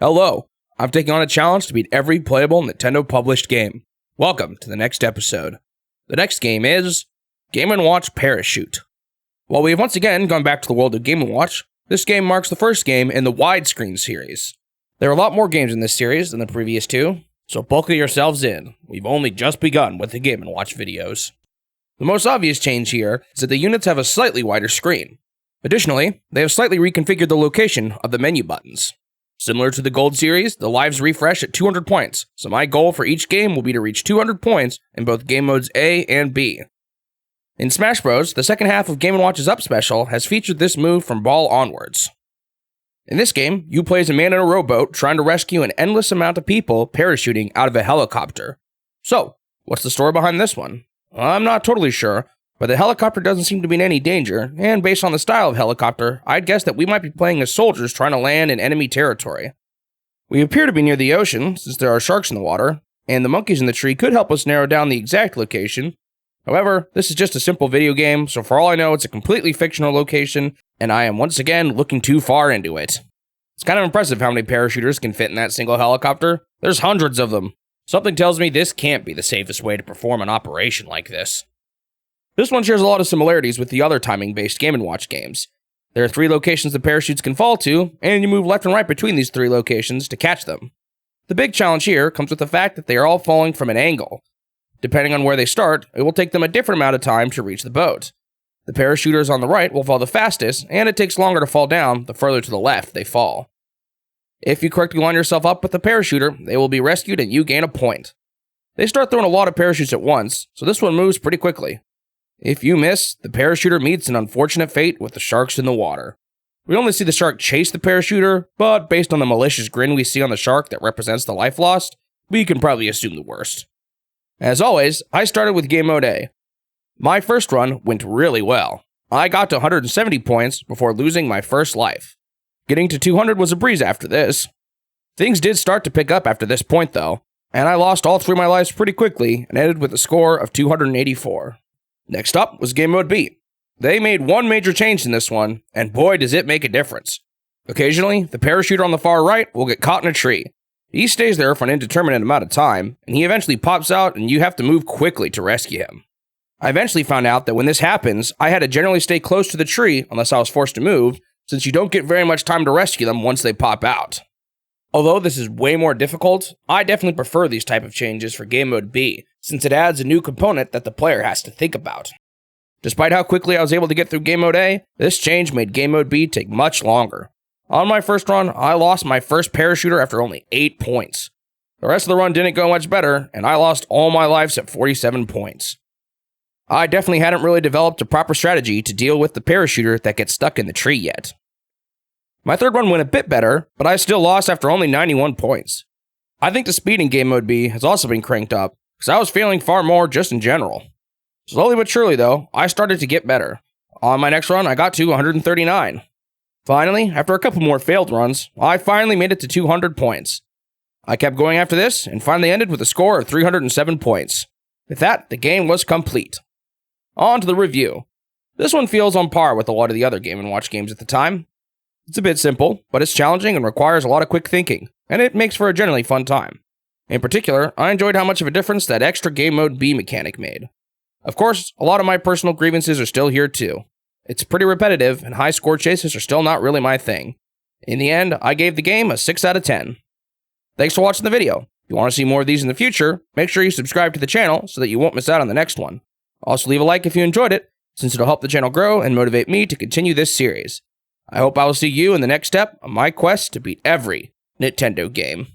Hello, I'm taking on a challenge to beat every playable Nintendo published game. Welcome to the next episode. The next game is Game & Watch Parachute. While we have once again gone back to the world of Game & Watch, this game marks the first game in the widescreen series. There are a lot more games in this series than the previous two, so buckle yourselves in. We've only just begun with the Game & Watch videos. The most obvious change here is that the units have a slightly wider screen. Additionally, they have slightly reconfigured the location of the menu buttons. Similar to the Gold series, the lives refresh at 200 points, so my goal for each game will be to reach 200 points in both game modes A and B. In Smash Bros., the second half of Game & Watch's Up Special has featured this move from Ball onwards. In this game, you play as a man in a rowboat trying to rescue an endless amount of people parachuting out of a helicopter. So, what's the story behind this one? I'm not totally sure, but the helicopter doesn't seem to be in any danger, and based on the style of helicopter, I'd guess that we might be playing as soldiers trying to land in enemy territory. We appear to be near the ocean, since there are sharks in the water, and the monkeys in the tree could help us narrow down the exact location. However, this is just a simple video game, so for all I know, it's a completely fictional location, and I am once again looking too far into it. It's kind of impressive how many parachuters can fit in that single helicopter. There's hundreds of them. Something tells me this can't be the safest way to perform an operation like this. This one shares a lot of similarities with the other timing-based Game & Watch games. There are 3 locations the parachutes can fall to, and you move left and right between these 3 locations to catch them. The big challenge here comes with the fact that they are all falling from an angle. Depending on where they start, it will take them a different amount of time to reach the boat. The parachuters on the right will fall the fastest, and it takes longer to fall down the further to the left they fall. If you correctly line yourself up with the parachuter, they will be rescued and you gain a point. They start throwing a lot of parachutes at once, so this one moves pretty quickly. If you miss, the parachuter meets an unfortunate fate with the sharks in the water. We only see the shark chase the parachuter, but based on the malicious grin we see on the shark that represents the life lost, we can probably assume the worst. As always, I started with Game Mode A. My first run went really well. I got to 170 points before losing my first life. Getting to 200 was a breeze after this. Things did start to pick up after this point though, and I lost all 3 of my lives pretty quickly and ended with a score of 284. Next up was Game Mode B. They made one major change in this one, and boy does it make a difference. Occasionally, the parachuter on the far right will get caught in a tree. He stays there for an indeterminate amount of time, and he eventually pops out and you have to move quickly to rescue him. I eventually found out that when this happens, I had to generally stay close to the tree unless I was forced to move, since you don't get very much time to rescue them once they pop out. Although this is way more difficult, I definitely prefer these type of changes for Game Mode B, since it adds a new component that the player has to think about. Despite how quickly I was able to get through Game Mode A, this change made Game Mode B take much longer. On my first run, I lost my first parachuter after only 8 points. The rest of the run didn't go much better, and I lost all my lives at 47 points. I definitely hadn't really developed a proper strategy to deal with the parachuter that gets stuck in the tree yet. My third run went a bit better, but I still lost after only 91 points. I think the speed in Game Mode B has also been cranked up, because I was failing far more just in general. Slowly but surely though, I started to get better. On my next run, I got to 139. Finally, after a couple more failed runs, I finally made it to 200 points. I kept going after this, and finally ended with a score of 307 points. With that, the game was complete. On to the review. This one feels on par with a lot of the other Game & Watch games at the time. It's a bit simple, but it's challenging and requires a lot of quick thinking, and it makes for a generally fun time. In particular, I enjoyed how much of a difference that extra Game Mode B mechanic made. Of course, a lot of my personal grievances are still here too. It's pretty repetitive, and high score chases are still not really my thing. In the end, I gave the game a 6 out of 10. Thanks for watching the video. If you want to see more of these in the future, make sure you subscribe to the channel so that you won't miss out on the next one. Also leave a like if you enjoyed it, since it'll help the channel grow and motivate me to continue this series. I hope I will see you in the next step on my quest to beat every Nintendo game.